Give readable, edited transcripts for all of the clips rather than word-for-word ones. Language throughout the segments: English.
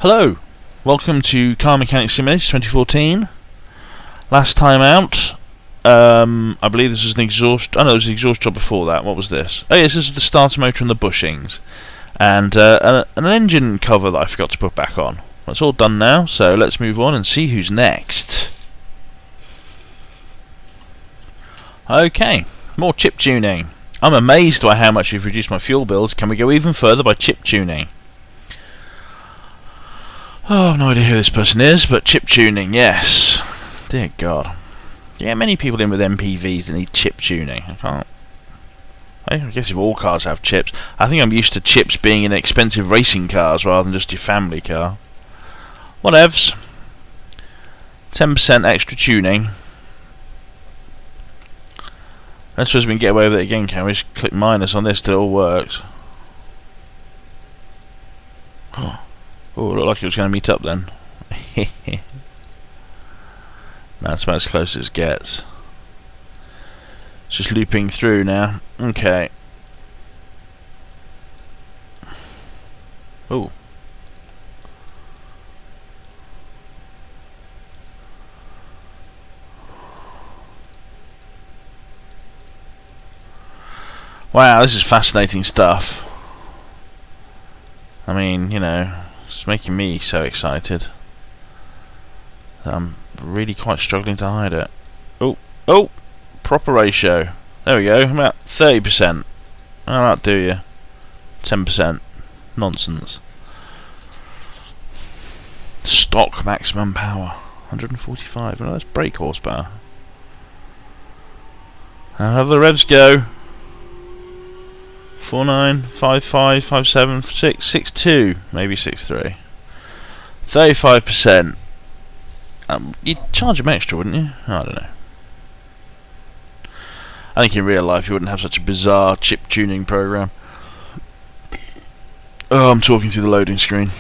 Hello, welcome to Car Mechanic Simulator 2014. Last time out, I believe this was an exhaust. Oh no, it was the exhaust job before that. What was this? Oh yes, this is the starter motor and the bushings, and an engine cover that I forgot to put back on. That's all done now, so let's move on and see who's next. Okay, more chip tuning. I'm amazed by how much you've reduced my fuel bills. Can we go even further by chip tuning? Oh, I've no idea who this person is, but chip tuning, yes. Dear God. You get many people in with MPVs that need chip tuning. I guess if all cars have chips. I think I'm used to chips being in expensive racing cars rather than just your family car. Whatevs. 10% extra tuning. I suppose we can get away with it again, can we? Just click minus on this till it all works. Oh, it looked like it was going to meet up then. That's about as close as it gets. It's just looping through now. Okay. Oh. Wow, this is fascinating stuff. I mean, you know, it's making me so excited that I'm really quite struggling to hide it. Oh, proper ratio. There we go. About 30%. How that do you? 10%. Nonsense. Stock maximum power. 145. Well, that's brake horsepower. How have the revs go? 49, 55, 57, 6, 62, maybe 63. 35%. You'd charge them extra, wouldn't you? I don't know. I think in real life you wouldn't have such a bizarre chip tuning program. Oh, I'm talking through the loading screen.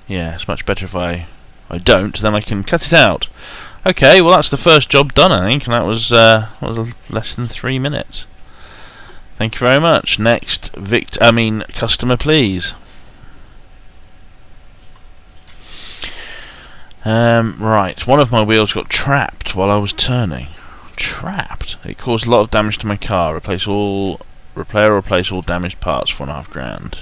Yeah, it's much better if I don't, then I can cut it out. Okay, well that's the first job done, I think, and that was less than 3 minutes. Thank you very much. Next, customer, please. Right, one of my wheels got trapped while I was turning. Trapped? It caused a lot of damage to my car. Repair or replace all damaged parts for £1.5 grand.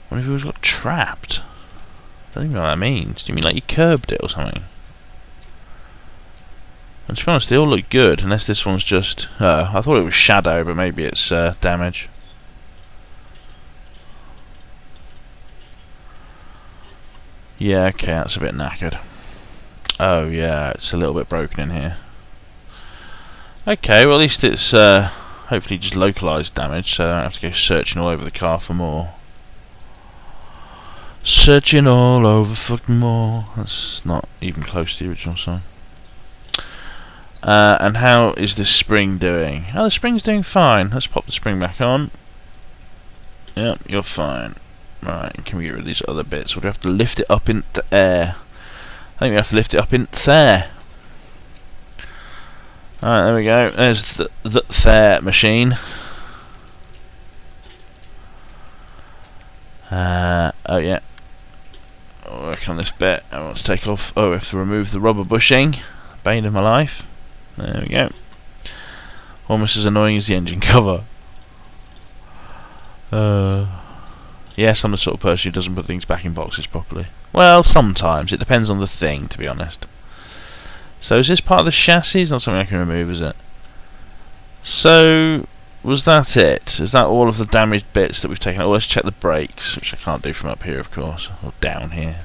What if it was got trapped? I don't even know what that means. Do you mean like you curbed it or something? And to be honest, they all look good, unless this one's just... I thought it was shadow, but maybe it's damage. Yeah, okay, that's a bit knackered. Oh yeah, it's a little bit broken in here. Okay, well at least it's hopefully just localised damage, so I don't have to go searching all over the car for more. Searching all over for more. That's not even close to the original song. And how is this spring doing? Oh, the spring's doing fine. Let's pop the spring back on. Yep, you're fine. Right, can we get rid of these other bits? Or do we have to lift it up in the air? I think we have to lift it up in there. Alright, there we go. There's the there machine. Oh yeah. Working on this bit. I want to take off. Oh, I have to remove the rubber bushing. Bane of my life. There we go. Almost as annoying as the engine cover. Yes, I'm the sort of person who doesn't put things back in boxes properly. Well, sometimes. It depends on the thing, to be honest. So is this part of the chassis? It's not something I can remove, is it? So, was that it? Is that all of the damaged bits that we've taken out? Oh, let's check the brakes, which I can't do from up here, of course. Or down here.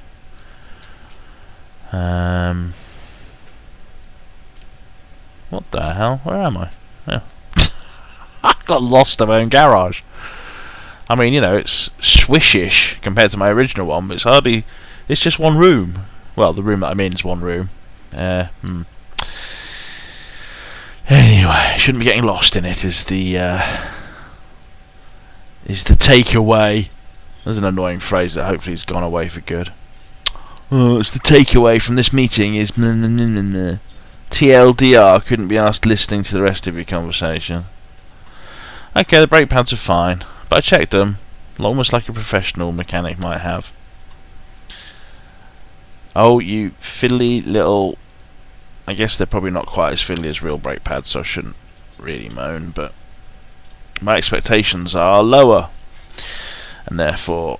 What the hell? Where am I? Oh. I got lost in my own garage. I mean, you know, it's swishish compared to my original one, but it's hardly... It's just one room. Well, the room that I'm in is one room. Anyway, shouldn't be getting lost in it is the takeaway. There's an annoying phrase that hopefully has gone away for good. Oh, it's the takeaway from this meeting is... TLDR, couldn't be asked listening to the rest of your conversation. Okay, the brake pads are fine, but I checked them. almost like a professional mechanic might have. Oh, you fiddly little... I guess they're probably not quite as fiddly as real brake pads, so I shouldn't really moan, but my expectations are lower, and therefore,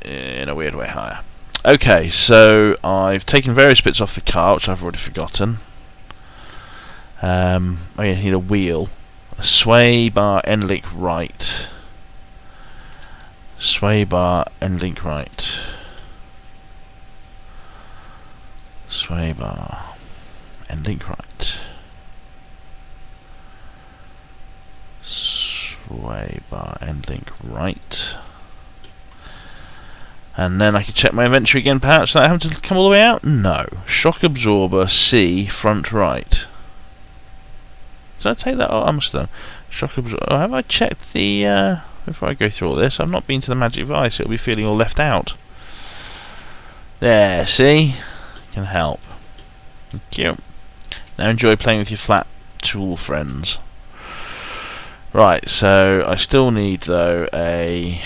in a weird way, higher. Okay, so I've taken various bits off the car, which I've already forgotten. Oh yeah, I need a wheel. A sway bar, end link right. Sway bar, end link right. Sway bar, end link right. Sway bar, end link right. And then I can check my inventory again, perhaps, without having to come all the way out? No. Shock absorber, C, front right. Did I take that? Oh, I must have done. Shock absorber. Oh, have I checked the... before I go through all this, I've not been to the magic vice. It'll be feeling all left out. There, see? Can help. Thank you. Now enjoy playing with your flat tool friends. Right, so I still need, though, a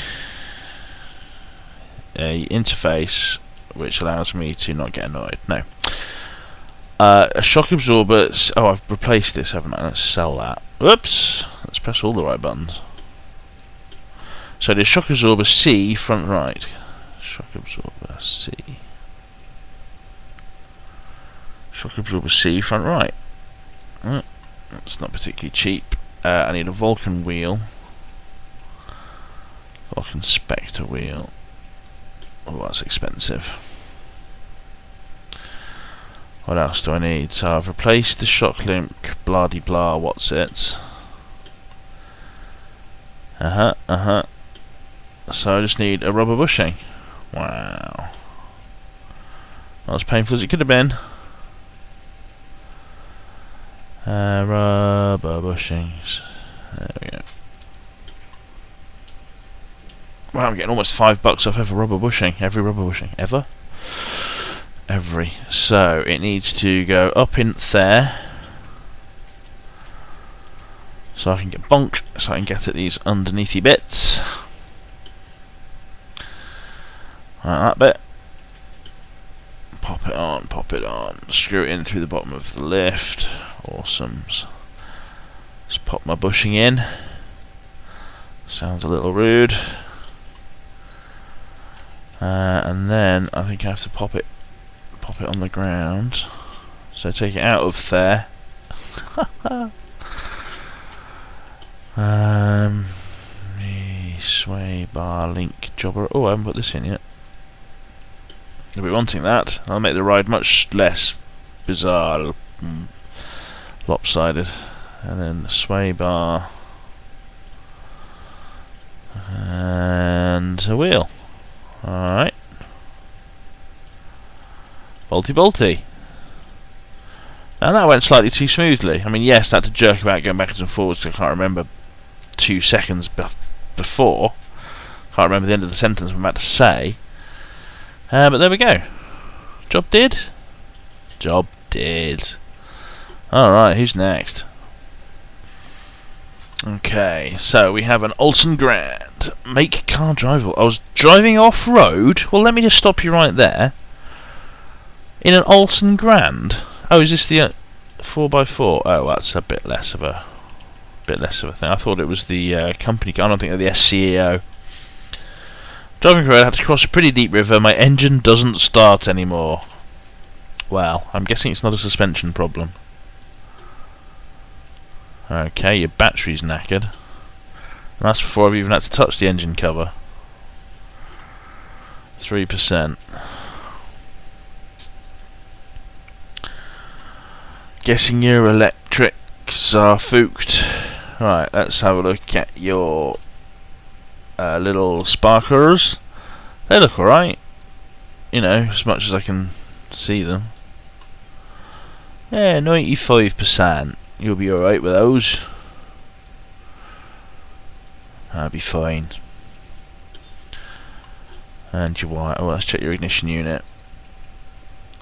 interface which allows me to not get annoyed. No. A shock absorber. Oh, I've replaced this, haven't I? Let's sell that. Whoops! Let's press all the right buttons. So the shock absorber C, front right. Shock absorber C. Shock absorber C, front right. That's not particularly cheap. I need a Vulcan wheel. Vulcan Spectre wheel. Oh, that's expensive. What else do I need? So I've replaced the shock link, blah de blah, what's it? So I just need a rubber bushing. Wow. Not as painful as it could have been. Rubber bushings. There we go. Wow, I'm getting almost $5 off every rubber bushing. Every rubber bushing. Ever? Every. So, it needs to go up in there. So I can get bonk. So I can get at these underneathy bits. Like that bit. Pop it on, pop it on. Screw it in through the bottom of the lift. Awesome. Just pop my bushing in. Sounds a little rude. And then I think I have to pop it on the ground. So take it out of there. Sway bar link jobber. Oh, I haven't put this in yet. You'll be wanting that. I'll make the ride much less bizarre, lopsided. And then the sway bar and a wheel. Alright. Bolty bolty. And that went slightly too smoothly. I mean, yes, I had to jerk about going backwards and forwards because I can't remember 2 seconds before. Can't remember the end of the sentence I'm about to say. But there we go. Job did. Job did. Alright, who's next? Okay, so we have an Olsen Grand. Make car drivable. I was driving off-road? Well, let me just stop you right there. In an Olsen Grand. Oh, is this the 4x4? Oh, that's a bit less of a thing. I thought it was the company car. I don't think they're the SCEO. Driving road, I had to cross a pretty deep river. My engine doesn't start anymore. Well, I'm guessing it's not a suspension problem. Okay, your battery's knackered. And that's before I've even had to touch the engine cover. 3%. Guessing your electrics are fooked. Right, let's have a look at your little sparklers. They look alright. You know, as much as I can see them. Yeah, 95%. You'll be alright with those. That'll be fine. And your wire. Oh, let's check your ignition unit.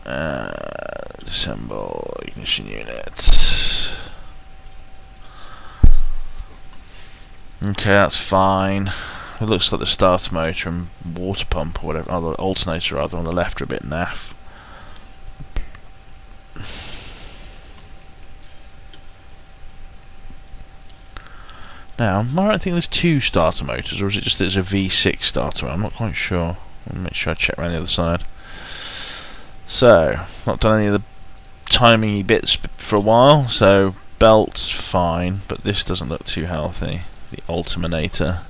Disassemble ignition unit. Okay, that's fine. it looks like the starter motor and water pump or whatever, or the alternator rather, on the left are a bit naff. Now, am I right thinking there's two starter motors, or is it just that there's a V6 starter? I'm not quite sure. I'll make sure I check around the other side. So, not done any of the timing-y bits for a while, so belt's fine, but this doesn't look too healthy. The Ultiminator.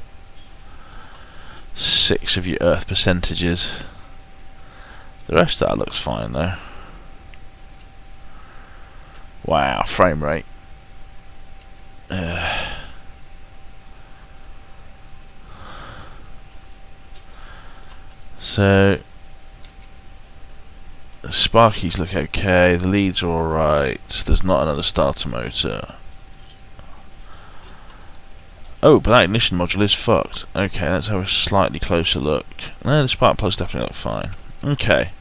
6 of your earth percentages. The rest of that looks fine though. Wow, frame rate. So the sparkies look okay, the leads are alright, there's not another starter motor. Oh, but that ignition module is fucked. Okay, let's have a slightly closer look. No, the spark plugs definitely look fine. Okay.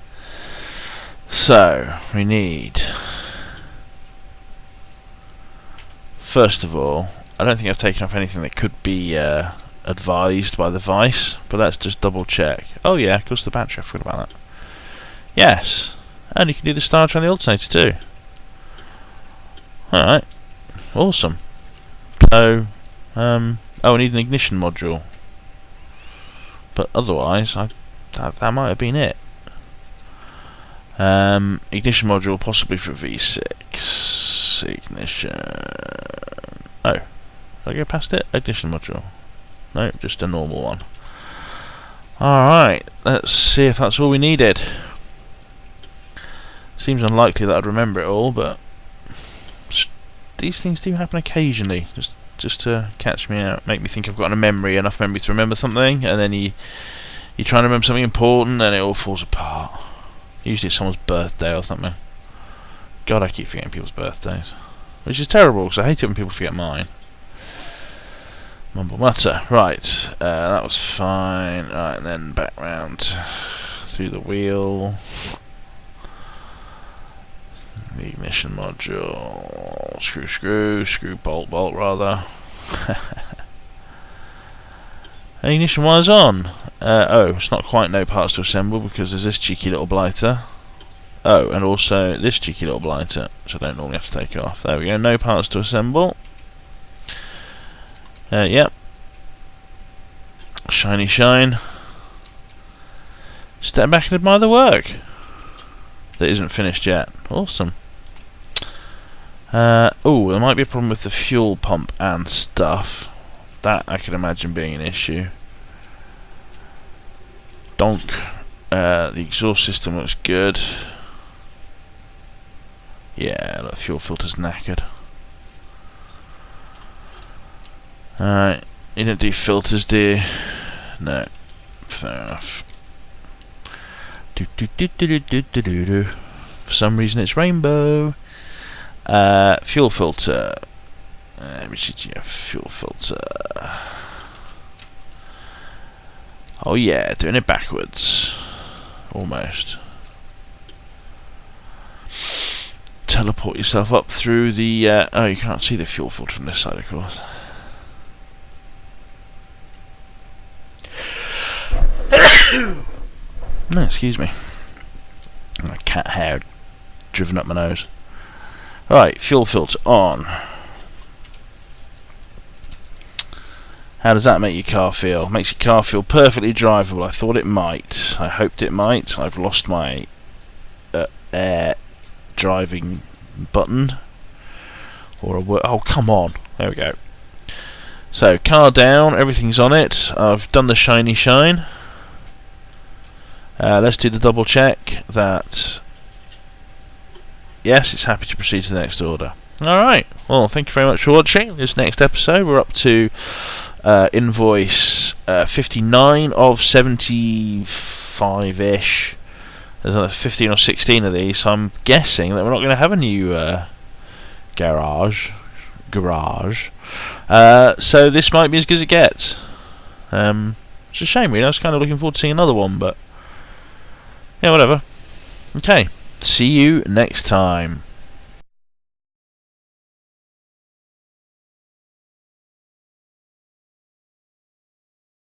So, we need... First of all, I don't think I've taken off anything that could be advised by the Vice, but let's just double check. Oh yeah, of course the battery, I forgot about that. Yes, and you can do the starter and the alternator too. Alright, awesome. So, oh, I need an ignition module. But otherwise, that might have been it. Ignition module possibly for V6. Ignition. Oh, did I go past it? Ignition module. No, just a normal one. Alright, let's see if that's all we needed. Seems unlikely that I'd remember it all, but these things do happen occasionally. Just to catch me out, make me think I've got enough memory to remember something, and then you try and remember something important and it all falls apart. Usually it's someone's birthday or something. God, I keep forgetting people's birthdays, which is terrible because I hate it when people forget mine. Mumble mutter. Right, that was fine. Right, and then back round through the wheel. The ignition module. Screw, bolt rather. Ignition wire's on. Oh, it's not quite no parts to assemble because there's this cheeky little blighter. Oh, and also this cheeky little blighter, which I don't normally have to take off. There we go, no parts to assemble. Yep. Shiny shine. Step back and admire the work that isn't finished yet. Awesome. Oh, there might be a problem with the fuel pump and stuff. That I can imagine being an issue. Donk. The exhaust system looks good. Yeah, the fuel filter's knackered. Alright, you don't do filters, do you? No. Fair enough. For some reason it's rainbow. Fuel filter. Fuel filter. Oh yeah, doing it backwards. Almost. Teleport yourself up through the... oh, you can't see the fuel filter from this side, of course. No, excuse me. My cat hair driven up my nose. Right, fuel filter on. How does that make your car feel? Makes your car feel perfectly drivable. I thought it might. I hoped it might. I've lost my air driving button. Or oh, come on. There we go. So, car down. Everything's on it. I've done the shiny shine. Let's do the double check that yes, it's happy to proceed to the next order. Alright, well, thank you very much for watching this next episode. We're up to invoice 59 of 75-ish. There's another 15 or 16 of these, so I'm guessing that we're not going to have a new garage. So this might be as good as it gets. It's a shame, really. I was kind of looking forward to seeing another one, but yeah, whatever. Okay, see you next time.